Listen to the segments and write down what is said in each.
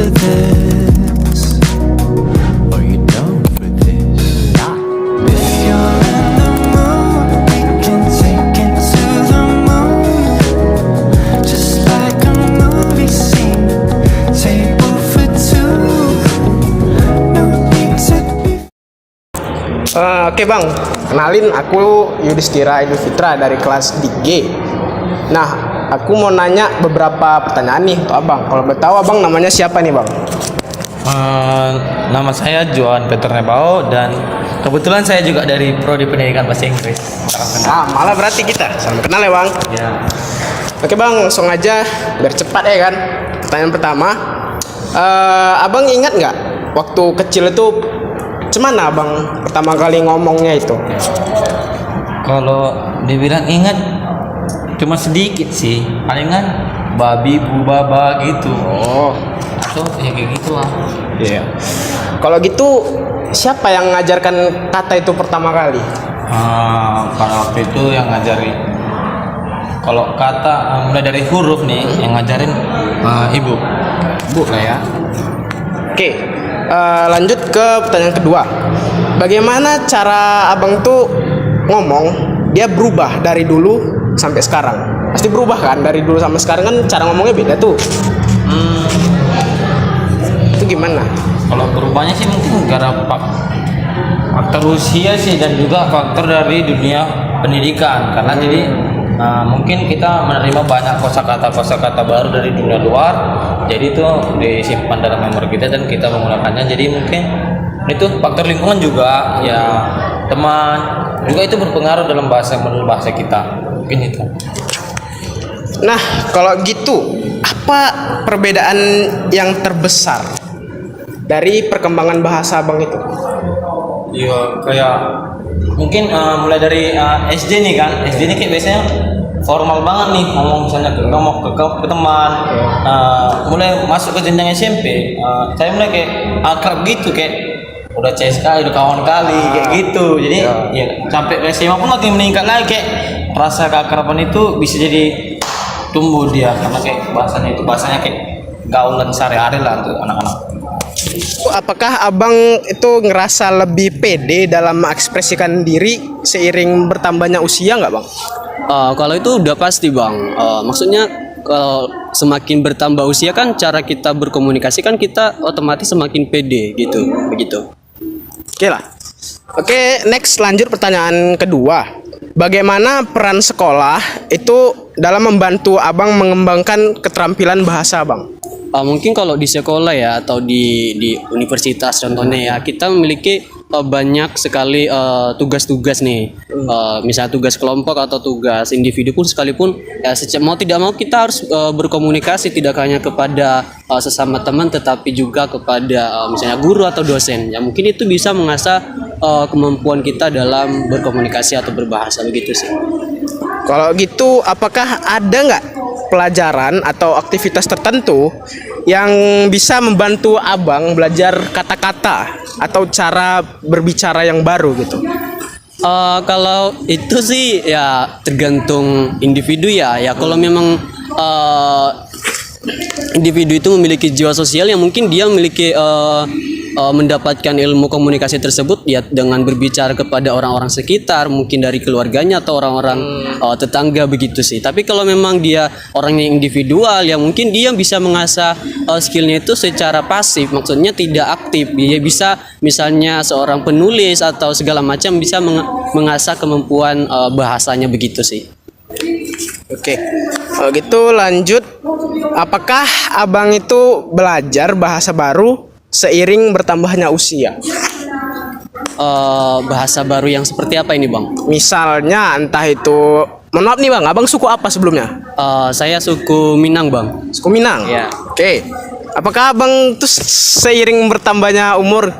for this? Are you down for this? If you're in the mood, we can take it to the moon. Just like a movie scene, table for two. No need to be. Oke bang, kenalin aku Yudhistira Idul Fitra dari kelas D. Nah, aku mau nanya beberapa pertanyaan nih untuk abang. Kalau boleh tahu abang namanya siapa nih bang? Nama saya Johan Peter Nebao dan kebetulan saya juga dari Prodi Pendidikan Bahasa Inggris. Salam kenal. Malah berarti kita salam kenal ya bang. Ya. Oke bang, langsung aja biar cepat ya kan. Pertanyaan pertama, abang ingat nggak waktu kecil itu cemana abang pertama kali ngomongnya itu? Kalau dibilang ingat cuma sedikit sih, palingan babi bu baba gitu. Oh, Atau ya kayak gitu lah. iya. Kalau gitu siapa yang ngajarkan kata itu pertama kali? Kalau waktu itu yang ngajarin, kalau kata mulai dari huruf nih yang ngajarin ibu lah ya. Oke, lanjut ke pertanyaan kedua. Bagaimana cara abang tuh ngomong dia berubah dari dulu sampai sekarang? Pasti berubah kan, dari dulu sampai sekarang kan cara ngomongnya beda tuh. Itu gimana? Kalau berubahnya sih mungkin gara faktor usia sih dan juga faktor dari dunia pendidikan karena jadi mungkin kita menerima banyak kosakata baru dari dunia luar, jadi itu disimpan dalam memori kita dan kita menggunakannya. Jadi mungkin itu faktor lingkungan juga ya, teman juga itu berpengaruh dalam bahasa kita, mungkin itu. Nah, kalau gitu apa perbedaan yang terbesar dari perkembangan bahasa abang itu? Iya, kayak mungkin mulai dari SD nih kan. SD ini kayak biasanya formal banget nih ngomong, misalnya ngomong ke teman. Mulai masuk ke jenjang SMP, saya mulai kayak akrab gitu, kayak udah CS kali, udah kawan kali kayak gitu. Jadi ya sampai ke SMA pun makin meningkat lagi, kayak rasa keakraban itu bisa jadi tumbuh dia karena kayak bahasanya kayak gaulan sehari-hari lah untuk anak-anak. Apakah abang itu ngerasa lebih pede dalam mengekspresikan diri seiring bertambahnya usia nggak bang? Kalau itu udah pasti bang. Maksudnya kalau semakin bertambah usia kan cara kita berkomunikasi kan kita otomatis semakin pede gitu, begitu. Oke lah. Oke, next lanjut pertanyaan kedua. Bagaimana peran sekolah itu dalam membantu abang mengembangkan keterampilan bahasa abang? Mungkin kalau di sekolah ya atau di universitas contohnya ya, kita memiliki banyak sekali tugas-tugas nih, misalnya tugas kelompok atau tugas individu pun sekalipun ya, mau tidak mau kita harus berkomunikasi tidak hanya kepada sesama teman tetapi juga kepada misalnya guru atau dosen. Ya mungkin itu bisa mengasah kemampuan kita dalam berkomunikasi atau berbahasa, begitu sih. Kalau gitu, apakah ada nggak pelajaran atau aktivitas tertentu yang bisa membantu abang belajar kata-kata atau cara berbicara yang baru gitu? Kalau itu sih ya tergantung individu ya. Ya kalau memang individu itu memiliki jiwa sosial yang mungkin dia memiliki mendapatkan ilmu komunikasi tersebut ya dengan berbicara kepada orang-orang sekitar, mungkin dari keluarganya atau orang-orang tetangga, begitu sih. Tapi kalau memang dia orangnya individual ya mungkin dia bisa mengasah skillnya itu secara pasif, maksudnya tidak aktif. Dia bisa misalnya seorang penulis atau segala macam bisa mengasah kemampuan bahasanya, begitu sih. Oke, kalau gitu lanjut. Apakah abang itu belajar bahasa baru seiring bertambahnya usia? Bahasa baru yang seperti apa ini bang? Misalnya entah itu, mohon maaf nih bang, abang suku apa sebelumnya? Saya suku Minang bang. Suku Minang? Ya. Oke, apakah abang tuh seiring bertambahnya umur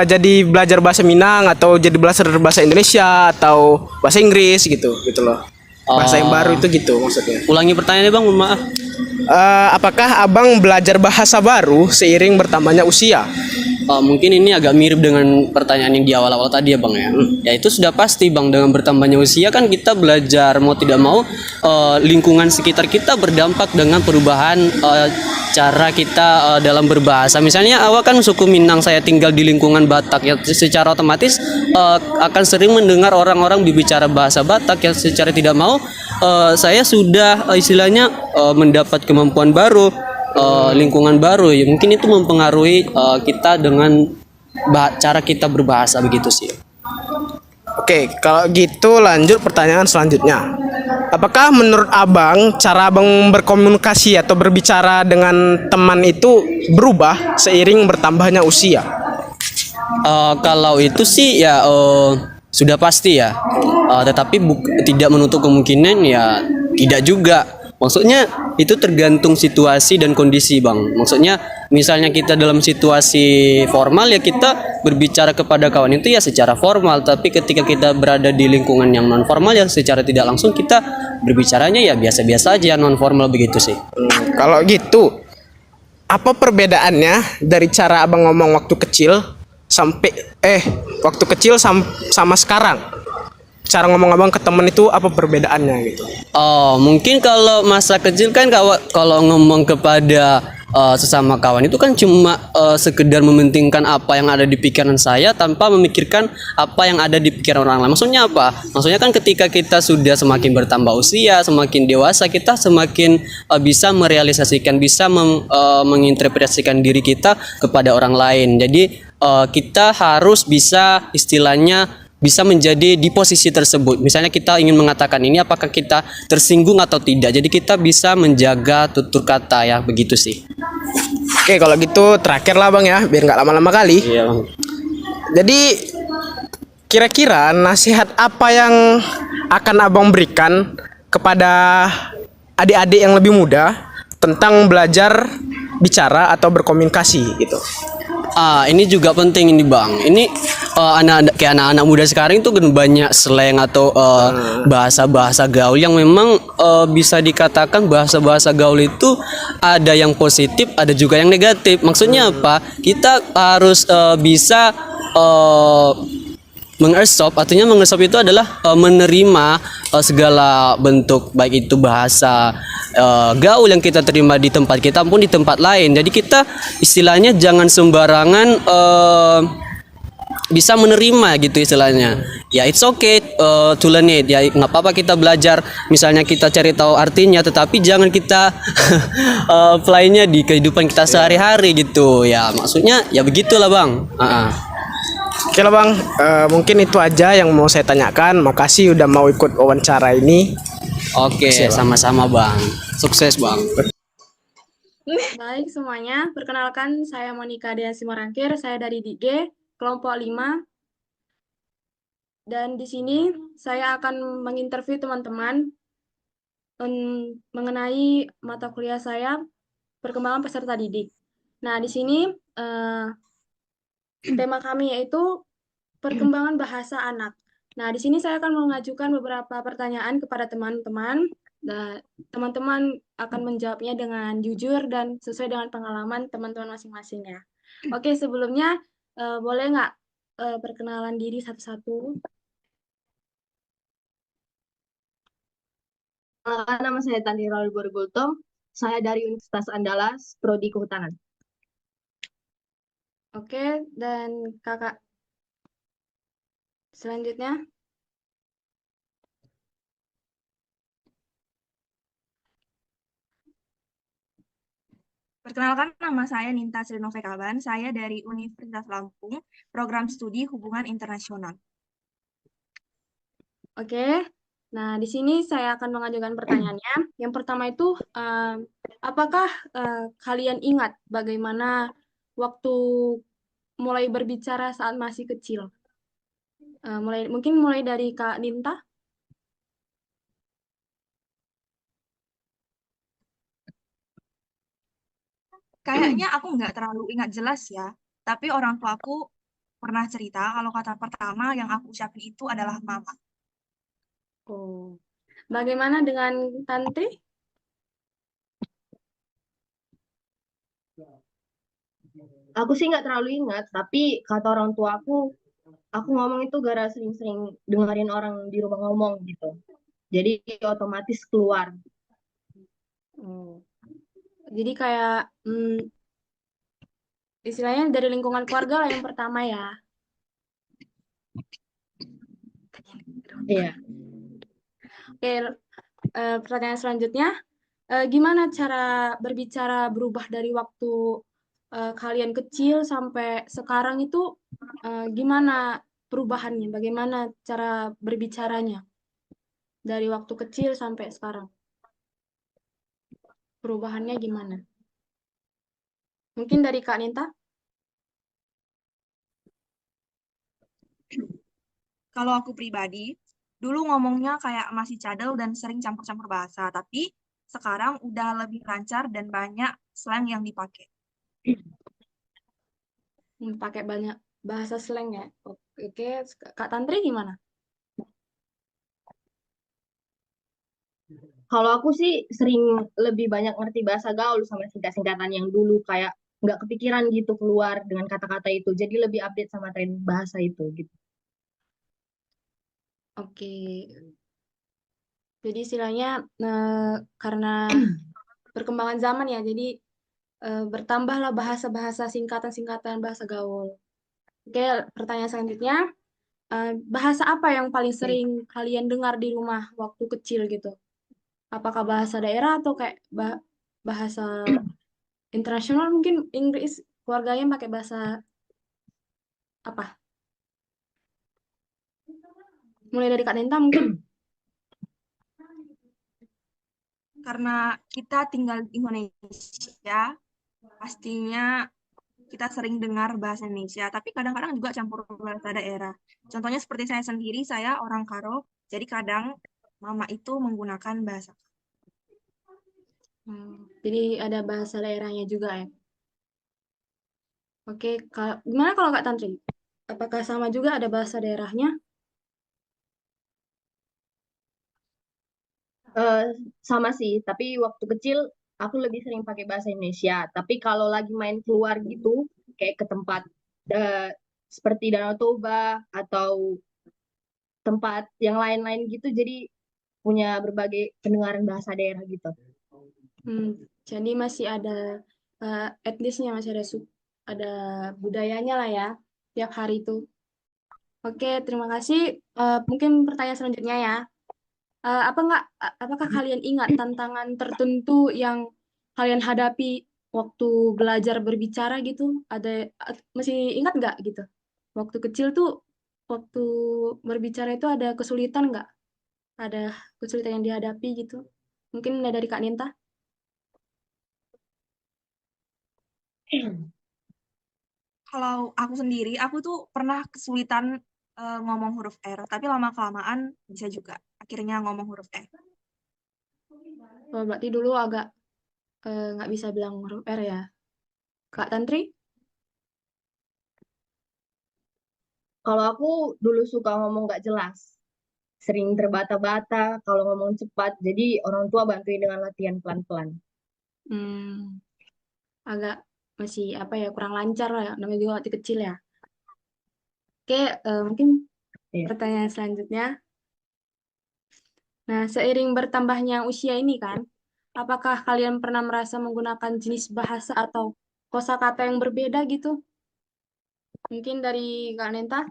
jadi belajar bahasa Minang atau jadi belajar bahasa Indonesia atau bahasa Inggris gitu loh? Bahasa yang baru itu gitu maksudnya. Ulangi pertanyaannya bang, mohon maaf. Apakah abang belajar bahasa baru seiring bertambahnya usia? mungkin ini agak mirip dengan pertanyaan yang di awal-awal tadi ya bang ya. Ya itu sudah pasti bang, dengan bertambahnya usia kan kita belajar mau tidak mau, lingkungan sekitar kita berdampak dengan perubahan cara kita dalam berbahasa. Misalnya awal kan suku Minang, saya tinggal di lingkungan Batak ya, secara otomatis akan sering mendengar orang-orang berbicara bahasa Batak yang secara tidak mau saya sudah istilahnya mendapat kemampuan baru, lingkungan baru ya, mungkin itu mempengaruhi kita dengan cara kita berbahasa begitu sih. Oke, kalau gitu lanjut pertanyaan selanjutnya. Apakah menurut abang cara abang berkomunikasi atau berbicara dengan teman itu berubah seiring bertambahnya usia? Kalau itu sih ya sudah pasti ya. Tetapi tidak menutup kemungkinan ya tidak juga. Maksudnya itu tergantung situasi dan kondisi bang. Maksudnya misalnya kita dalam situasi formal ya kita berbicara kepada kawan itu ya secara formal. Tapi ketika kita berada di lingkungan yang non formal ya secara tidak langsung kita berbicaranya ya biasa-biasa aja, non formal begitu sih. Kalau gitu, apa perbedaannya dari cara abang ngomong waktu kecil sampai waktu kecil sama sekarang? Cara ngomong abang ke temen itu apa perbedaannya gitu? Oh, mungkin kalau masa kecil kan kalau ngomong kepada sesama kawan itu kan cuma sekedar mementingkan apa yang ada di pikiran saya tanpa memikirkan apa yang ada di pikiran orang lain. Maksudnya apa? Maksudnya kan ketika kita sudah semakin bertambah usia, semakin dewasa, kita semakin bisa merealisasikan, bisa menginterpretasikan diri kita kepada orang lain. Jadi kita harus bisa istilahnya bisa menjadi di posisi tersebut. Misalnya kita ingin mengatakan ini, apakah kita tersinggung atau tidak. Jadi kita bisa menjaga tutur kata ya, begitu sih. Oke, kalau gitu terakhir lah bang ya, biar nggak lama-lama kali. Iya bang. Jadi kira-kira nasihat apa yang akan abang berikan kepada adik-adik yang lebih muda tentang belajar bicara atau berkomunikasi gitu? Ini juga penting ini bang. Ini anak-anak muda sekarang itu kan banyak slang atau bahasa-bahasa gaul yang memang bisa dikatakan bahasa-bahasa gaul itu ada yang positif, ada juga yang negatif. Maksudnya apa? Kita harus bisa mengersop, artinya mengersop itu adalah menerima segala bentuk baik itu bahasa gaul yang kita terima di tempat kita pun di tempat lain. Jadi kita istilahnya jangan sembarangan bisa menerima gitu istilahnya. Ya it's okay to learn it. Ya nggak apa-apa kita belajar. Misalnya kita cari tahu artinya, tetapi jangan kita apply-nya di kehidupan kita sehari-hari gitu. Ya maksudnya ya begitulah bang. Oke lah bang, mungkin itu aja yang mau saya tanyakan. Makasih udah mau ikut wawancara ini. Oke, sama-sama bang. Sukses bang. Baik semuanya, perkenalkan saya Monica Dea Simarangkir, saya dari DG, kelompok 5. Dan di sini saya akan menginterview teman-teman mengenai mata kuliah saya, perkembangan peserta didik. Nah, di sini tema kami yaitu perkembangan bahasa anak. Nah, di sini saya akan mengajukan beberapa pertanyaan kepada teman-teman. Nah, teman-teman akan menjawabnya dengan jujur dan sesuai dengan pengalaman teman-teman masing-masing ya. Oke, sebelumnya boleh nggak perkenalan diri satu-satu? Nama saya Tani Raul Borgultom. Saya dari Universitas Andalas, Prodi Kehutanan. Oke, dan kakak selanjutnya. Perkenalkan, nama saya Ninta Srinove-Kaban. Saya dari Universitas Lampung, Program Studi Hubungan Internasional. Oke, nah di sini saya akan mengajukan pertanyaannya. Yang pertama itu, apakah kalian ingat bagaimana waktu mulai berbicara saat masih kecil? Mungkin mulai dari Kak Ninta. Kayaknya aku nggak terlalu ingat jelas ya, tapi orang tua aku pernah cerita kalau kata pertama yang aku ucapin itu adalah mama. Oh, bagaimana dengan Tante? Aku sih nggak terlalu ingat, tapi kata orang tua aku ngomong itu gara sering-sering dengerin orang di rumah ngomong gitu. Jadi otomatis keluar. Oh. Jadi kayak istilahnya dari lingkungan keluarga lah yang pertama ya. Iya. Oke, pertanyaan selanjutnya, gimana cara berbicara berubah dari waktu kalian kecil sampai sekarang itu gimana perubahannya? Bagaimana cara berbicaranya dari waktu kecil sampai sekarang? Perubahannya gimana? Mungkin dari Kak Ninta? Kalau aku pribadi, dulu ngomongnya kayak masih cadel dan sering campur-campur bahasa, tapi sekarang udah lebih lancar dan banyak slang yang dipakai. Pakai banyak bahasa slang ya. Oke, Kak Tantri gimana? Kalau aku sih sering lebih banyak ngerti bahasa gaul sama singkat-singkatan yang dulu kayak nggak kepikiran gitu keluar dengan kata-kata itu. Jadi lebih update sama tren bahasa itu gitu. Oke, jadi istilahnya karena perkembangan zaman ya, jadi bertambahlah bahasa-bahasa singkatan-singkatan bahasa gaul. Oke, pertanyaan selanjutnya, bahasa apa yang paling Oke. sering kalian dengar di rumah waktu kecil gitu? Apakah bahasa daerah atau kayak bahasa internasional mungkin Inggris, keluarganya pakai bahasa apa? Mulai dari Kak Nenta mungkin? Karena kita tinggal di Indonesia, pastinya kita sering dengar bahasa Indonesia, tapi kadang-kadang juga campur bahasa daerah. Contohnya seperti saya sendiri, saya orang Karo, jadi kadang mama itu menggunakan bahasa. Jadi ada bahasa daerahnya juga ya. Oke, gimana kalau Kak Tantri? Apakah sama juga ada bahasa daerahnya? Eh, sama sih, tapi waktu kecil aku lebih sering pakai bahasa Indonesia. Tapi kalau lagi main keluar gitu, kayak ke tempat eh, seperti Danau Toba atau tempat yang lain-lain gitu, jadi punya berbagai pendengaran bahasa daerah gitu. Jadi masih ada etnisnya, masih ada ada budayanya lah ya tiap hari itu. Oke, terima kasih. Mungkin pertanyaan selanjutnya ya. Apakah kalian ingat tantangan tertentu yang kalian hadapi waktu belajar berbicara gitu? Masih ingat nggak gitu? Waktu kecil tuh, waktu berbicara itu ada kesulitan nggak? Ada kesulitan yang dihadapi gitu? Mungkin dari Kak Ninta? Kalau aku sendiri, aku tuh pernah kesulitan ngomong huruf R, tapi lama-kelamaan bisa juga. Akhirnya ngomong huruf R. Oh, berarti dulu agak nggak bisa bilang huruf R ya. Kak Tantri? Kalau aku dulu suka ngomong gak jelas, sering terbata-bata kalau ngomong cepat, jadi orang tua bantuin dengan latihan pelan-pelan. Hmm, agak masih apa ya kurang lancar lah ya. Namanya juga waktu kecil ya. Oke, mungkin Iya. pertanyaan selanjutnya. Nah, seiring bertambahnya usia ini kan, apakah kalian pernah merasa menggunakan jenis bahasa atau kosakata yang berbeda gitu? Mungkin dari Kak Nenta?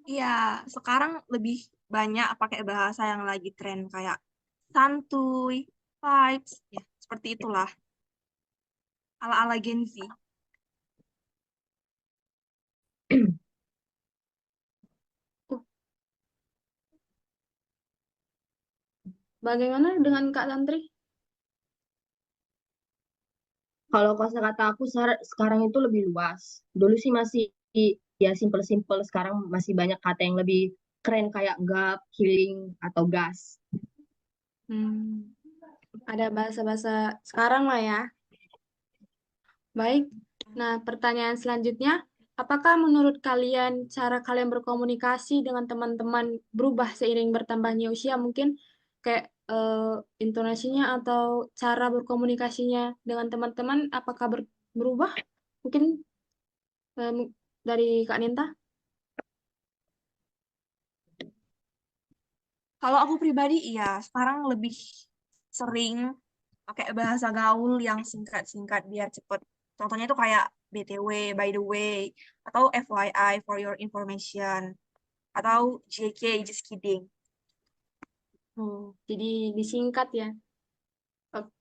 Iya, sekarang lebih banyak pakai bahasa yang lagi tren kayak santuy, vibes, ya seperti itulah, ala-ala Gen Z. Uh, Bagaimana dengan Kak Tantri? Kalau kosakata aku sekarang itu lebih luas. Dulu sih masih ya simple-simple, sekarang masih banyak kata yang lebih keren kayak gap, healing, atau gas. Hmm, ada bahasa-bahasa sekarang lah ya. Baik. Nah, pertanyaan selanjutnya, apakah menurut kalian cara kalian berkomunikasi dengan teman-teman berubah seiring bertambahnya usia? Mungkin kayak intonasinya atau cara berkomunikasinya dengan teman-teman apakah berubah? Mungkin dari Kak Ninta? Kalau aku pribadi, iya, sekarang lebih sering pakai bahasa gaul yang singkat-singkat biar cepet. Contohnya itu kayak BTW, by the way, atau FYI, for your information, atau JK, just kidding. Oh, jadi disingkat ya.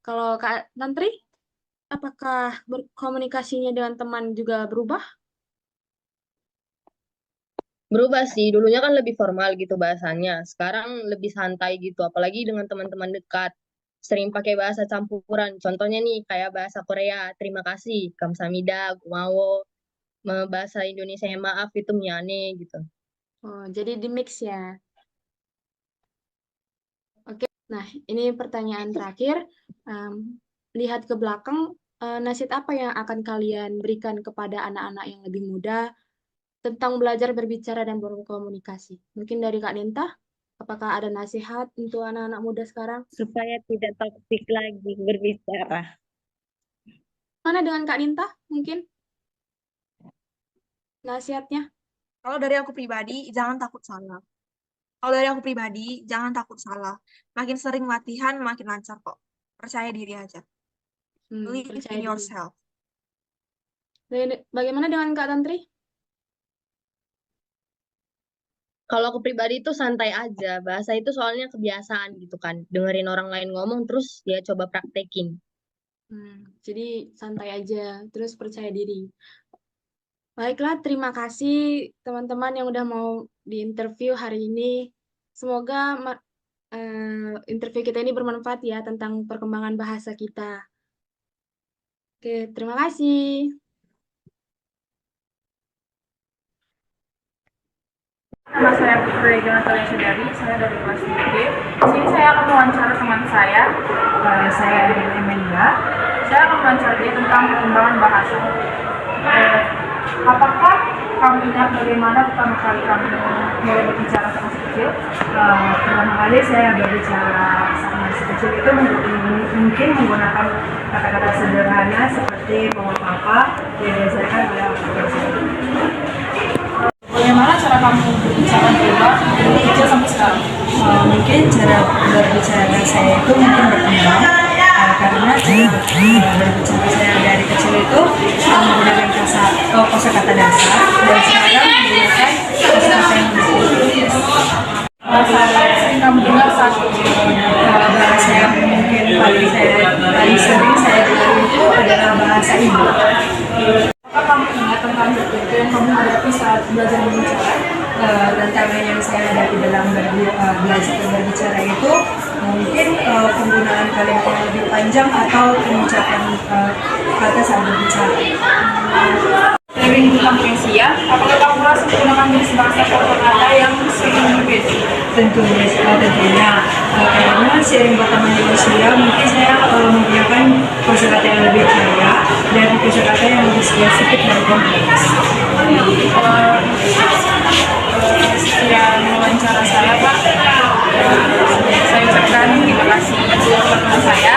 Kalau Kak Tantri, apakah berkomunikasinya dengan teman juga berubah? Berubah sih, dulunya kan lebih formal gitu bahasanya. Sekarang lebih santai gitu, apalagi dengan teman-teman dekat. Sering pakai bahasa campuran. Contohnya nih, kayak bahasa Korea, terima kasih, kamsahamnida, gumawo. Bahasa Indonesia yang maaf itu miane gitu. Oh, jadi di mix ya. Oke, nah ini pertanyaan terakhir. Lihat ke belakang, nasihat apa yang akan kalian berikan kepada anak-anak yang lebih muda tentang belajar berbicara dan berkomunikasi? Mungkin dari Kak Ninta, apakah ada nasihat untuk anak-anak muda sekarang? Supaya tidak toksik lagi berbicara. Mana dengan Kak Ninta? Mungkin nasihatnya? Kalau dari aku pribadi, jangan takut salah. Kalau dari aku pribadi, jangan takut salah. Makin sering latihan, makin lancar kok. Percaya diri aja. Believe Percaya in diri. yourself. Bagaimana dengan Kak Tantri? Kalau aku pribadi itu santai aja. Bahasa itu soalnya kebiasaan gitu kan. Dengerin orang lain ngomong terus dia coba praktekin. Jadi santai aja, terus percaya diri. Baiklah, terima kasih teman-teman yang udah mau diinterview hari ini. Semoga interview kita ini bermanfaat ya tentang perkembangan bahasa kita. Oke, terima kasih. Nama saya Putri Jonathan Sudari, saya dari kelas 3B. Di sini saya akan mewawancara teman saya, saya Emelia. Saya akan mewawancara dia tentang perkembangan bahasa. Apakah kamu ingat bagaimana pertama kali kamu mulai berbicara sama si kecil? Pertama kali saya berbicara sama si kecil itu mungkin menggunakan kata-kata sederhana seperti mama papa yang diajarkan oleh orang tua. Bagaimana cara kamu berbicara dari kecil sampai sekarang? Mungkin cara berbicara saya itu mungkin berkembang karena cara berbicara saya dari kecil itu menggunakan kosakata dasar dan sekarang menggunakan kosakata yang lebih saya sering kamu dengar saat bahasa yang mungkin paling sering saya dengar itu adalah bahasa ibu. Apakah kamu ingat tentang itu yang kamu hadapi saat belajar berbicara? Tantangan yang saya hadapi dalam belajar berbicara itu mungkin penggunaan kalimat yang lebih panjang atau pengucapan kata saat berbicara. Dari tentang Indonesia, apakah kamu merasa menggunakan jenis bahasa kata yang sering berbeda? Tentunya, karena sering berteman di usia, mungkin saya menggunakan kosakata yang lebih kaya dan kosakata yang lebih spesifik dan kompleks. Sekian wawancara saya, Pak. Saya ucapkan terima kasih buat teman saya.